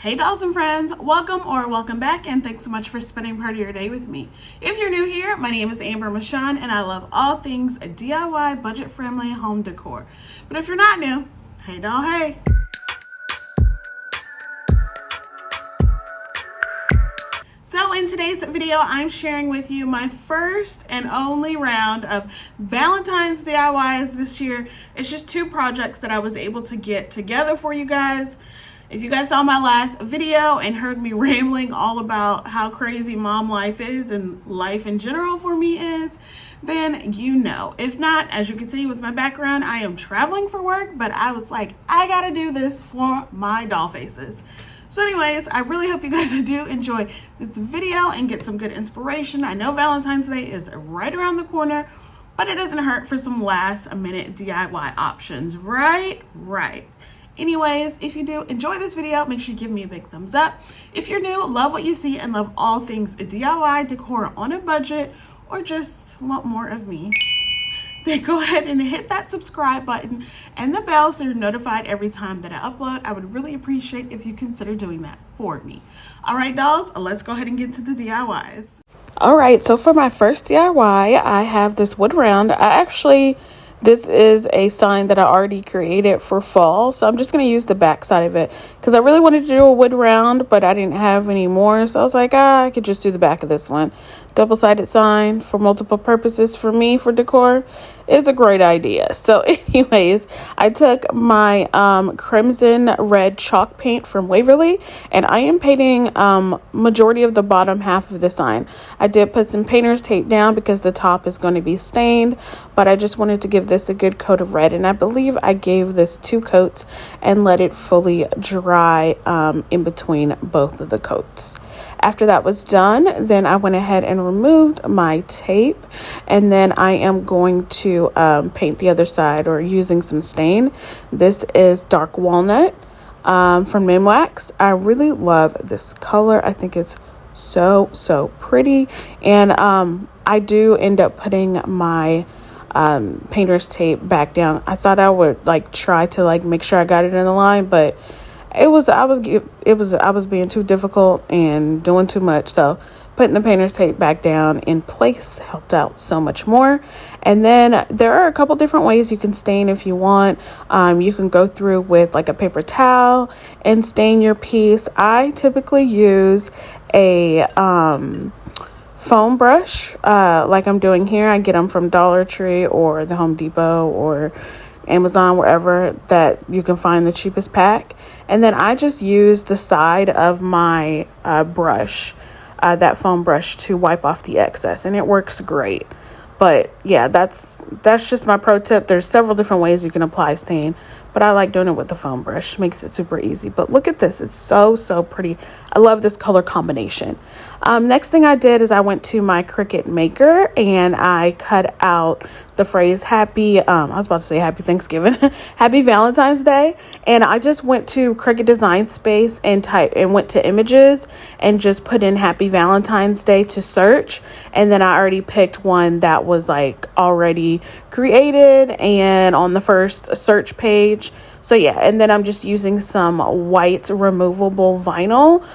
Hey dolls and friends, welcome or welcome back, and thanks so much for spending part of your day with me. If you're new here, my name is Amber Michawn and I love all things DIY budget-friendly home decor. But if you're not new, hey doll, hey. So in today's video, I'm sharing with you my first and only round of Valentine's DIYs this year. It's just 2 projects that I was able to get together for you guys. If you guys saw my last video and heard me rambling all about how crazy mom life is and life in general for me is, then you know. If not, as you can see with my background, I am traveling for work, but I was like, I gotta do this for my doll faces. So anyways, I really hope you guys do enjoy this video and get some good inspiration. I know Valentine's Day is right around the corner, but it doesn't hurt for some last minute DIY options, right? Right. Anyways, if you do enjoy this video, make sure you give me a big thumbs up. If you're new, love what you see, and love all things DIY decor on a budget, or just want more of me, then go ahead and hit that subscribe button and the bell so you're notified every time that I upload. I would really appreciate if you consider doing that for me. All right, dolls, let's go ahead and get to the DIYs. All right, so for my first DIY, I have this wood round. This is a sign that I already created for fall, so I'm just going to use the back side of it because I really wanted to do a wood round, but I didn't have any more, so I was like, I could just do the back of this one. Double-sided sign for multiple purposes for me for decor is a great idea. So anyways, I took my crimson red chalk paint from Waverly, and I am painting majority of the bottom half of the sign. I did put some painter's tape down because the top is going to be stained, but I just wanted to give this a good coat of red, and I believe I gave this 2 coats and let it fully dry in between both of the coats. After that was done, then I went ahead and removed my tape, and then I am going to paint the other side, or using some stain. This is dark walnut from Minwax. I really love this color. I think it's so pretty, and I do end up putting my painter's tape back down. I thought I would try to make sure I got it in the line, but I was being too difficult and doing too much, so putting the painter's tape back down in place helped out so much more. And then there are a couple different ways you can stain if you want. You can go through with a paper towel and stain your piece. I typically use a foam brush like I'm doing here. I get them from Dollar Tree or the Home Depot or Amazon, wherever that you can find the cheapest pack. And then I just use the side of my brush, that foam brush, to wipe off the excess, and it works great. But yeah, that's just my pro tip. There's several different ways you can apply stain, but I like doing it with the foam brush. Makes it super easy. But look at this. It's so pretty. I love this color combination. Next thing I did is I went to my Cricut maker and I cut out the phrase happy Thanksgiving, happy Valentine's Day. And I just went to Cricut Design Space and went to images and just put in happy Valentine's Day to search. And then I already picked one that was already created and on the first search page. So yeah, and then I'm just using some white removable vinyl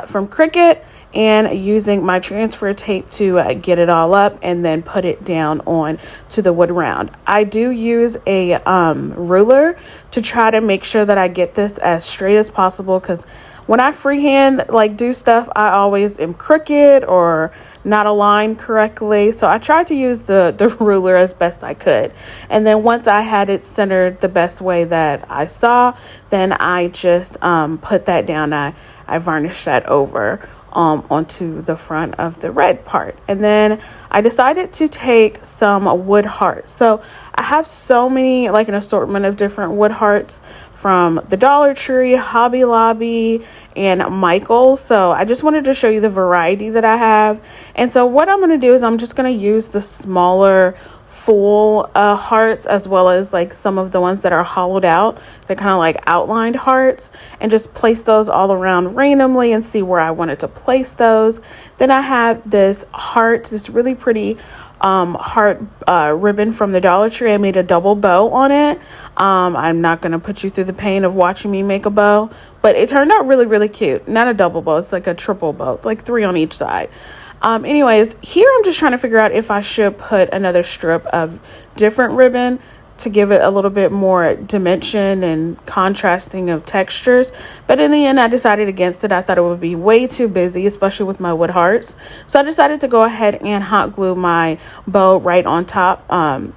from Cricut and using my transfer tape to get it all up and then put it down on to the wood round. I do use a ruler to try to make sure that I get this as straight as possible, because when I freehand do stuff, I always am crooked or not aligned correctly. So I tried to use the ruler as best I could. And then once I had it centered the best way that I saw, then I just put that down. I varnished that over onto the front of the red part. And then I decided to take some wood hearts. So I have so many, an assortment of different wood hearts from the Dollar Tree, Hobby Lobby, and Michael's. So I just wanted to show you the variety that I have. And so what I'm going to do is I'm just going to use the smaller full hearts, as well as some of the ones that are hollowed out. They're kind of outlined hearts, and just place those all around randomly and see where I wanted to place those. Then I have this heart, this really pretty heart ribbon from the Dollar Tree. I made a double bow on it. I'm not going to put you through the pain of watching me make a bow, but it turned out really, really cute. Not a double bow. It's like a triple bow, like 3 on each side. Anyways, here I'm just trying to figure out if I should put another strip of different ribbon to give it a little bit more dimension and contrasting of textures. But in the end, I decided against it. I thought it would be way too busy, especially with my wood hearts. So I decided to go ahead and hot glue my bow right on top,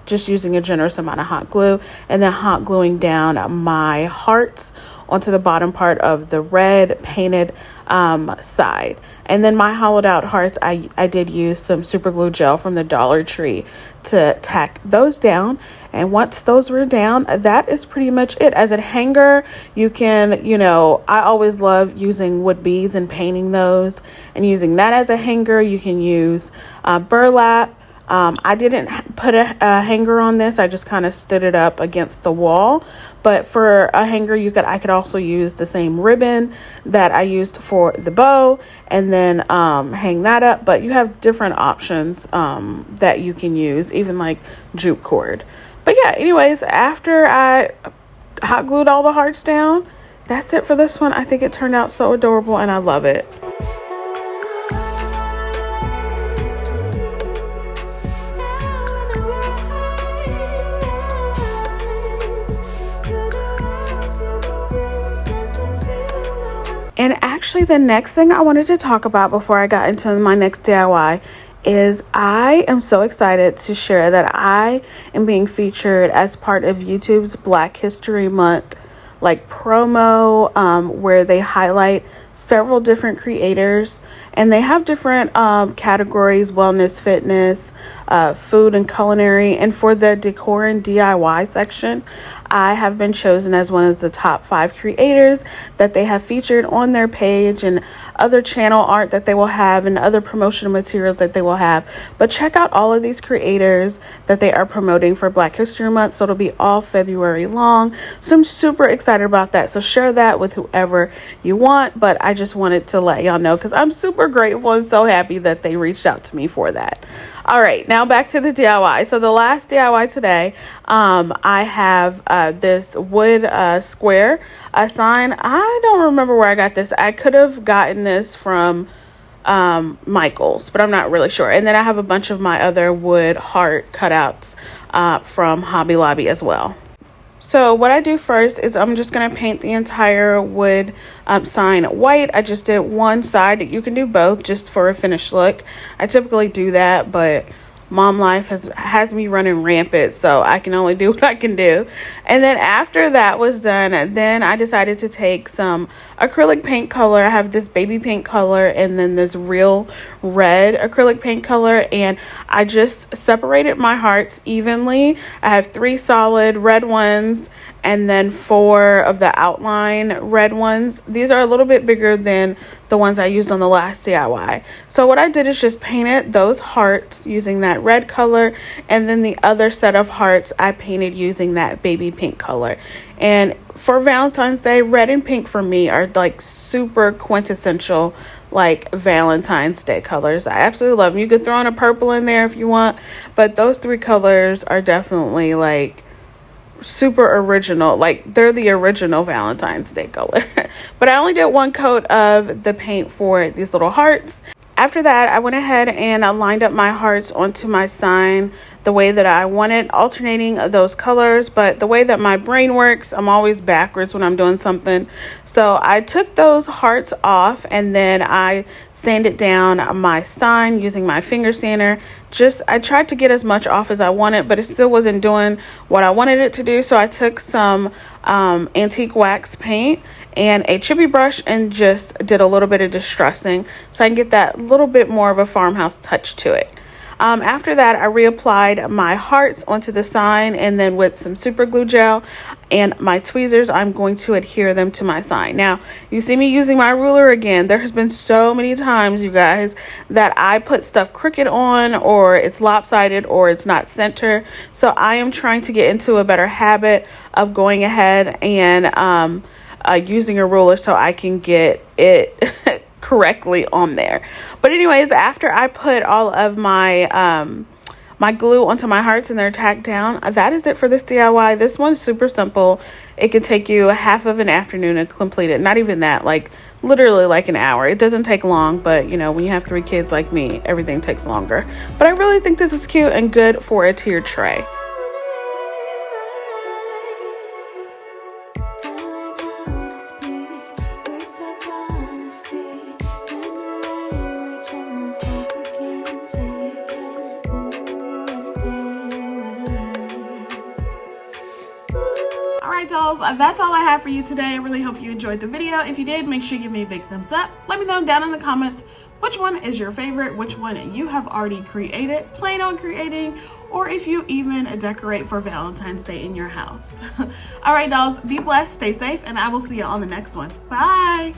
just using a generous amount of hot glue, and then hot gluing down my hearts onto the bottom part of the red painted side. And then my hollowed out hearts, I did use some super glue gel from the Dollar Tree to tack those down. And once those were down, that is pretty much it. As a hanger, you can, I always love using wood beads and painting those and using that as a hanger. You can use burlap. I didn't put a hanger on this. I just kind of stood it up against the wall. But for a hanger, I could also use the same ribbon that I used for the bow and then hang that up. But you have different options that you can use, even like jute cord. But yeah, anyways, after I hot glued all the hearts down, that's it for this one. I think it turned out so adorable and I love it. And actually the next thing I wanted to talk about before I got into my next DIY is I am so excited to share that I am being featured as part of YouTube's Black History Month promo, where they highlight several different creators, and they have different categories: wellness, fitness, food and culinary. And for the decor and DIY section, I have been chosen as one of the top 5 creators that they have featured on their page, and other channel art that they will have, and other promotional materials that they will have. But check out all of these creators that they are promoting for Black History Month. So it'll be all February long. So I'm super excited about that. So share that with whoever you want. But I just wanted to let y'all know because I'm super grateful and so happy that they reached out to me for that. All right, now back to the DIY. So the last DIY today, I have this wood square sign. I don't remember where I got this. I could have gotten this from Michael's, but I'm not really sure. And then I have a bunch of my other wood heart cutouts from Hobby Lobby as well. So what I do first is I'm just going to paint the entire wood sign white. I just did one side. You can do both just for a finished look. I typically do that, but mom life has me running rampant, so I can only do what I can do. And then after that was done, then I decided to take some acrylic paint color. I have this baby pink color and then this real red acrylic paint color, and I just separated my hearts evenly. I have 3 solid red ones and then 4 of the outline red ones. These are a little bit bigger than the ones I used on the last DIY. So what I did is just painted those hearts using that red color, and then the other set of hearts I painted using that baby pink color. And for Valentine's Day, red and pink for me are super quintessential Valentine's Day colors. I absolutely love them. You could throw in a purple in there if you want, but those 3 colors are definitely super original. They're the original Valentine's Day color. But I only did 1 coat of the paint for these little hearts. After that, I went ahead and I lined up my hearts onto my sign the way that I wanted, alternating those colors. But the way that my brain works, I'm always backwards when I'm doing something. So I took those hearts off and then I sanded down my sign using my finger sander. I tried to get as much off as I wanted, but it still wasn't doing what I wanted it to do. So I took some antique wax paint and a chippy brush and just did a little bit of distressing so I can get that little bit more of a farmhouse touch to it. After that, I reapplied my hearts onto the sign, and then with some super glue gel and my tweezers, I'm going to adhere them to my sign. Now, you see me using my ruler again. There has been so many times, you guys, that I put stuff crooked on, or it's lopsided, or it's not center. So I am trying to get into a better habit of going ahead and using a ruler so I can get it correctly on there. But anyways, after I put all of my my glue onto my hearts and they're tacked down. That is it for this DIY. This one's super simple. It could take you half of an afternoon to complete it. Not even that, like literally like an hour. It doesn't take long, but you know, when you have 3 kids like me, everything takes longer. But I really think this is cute and good for a tiered tray. Alright dolls, that's all I have for you today. I really hope you enjoyed the video. If you did, make sure you give me a big thumbs up. Let me know down in the comments which one is your favorite, which one you have already created, plan on creating, or if you even decorate for Valentine's Day in your house. Alright dolls, be blessed, stay safe, and I will see you on the next one. Bye!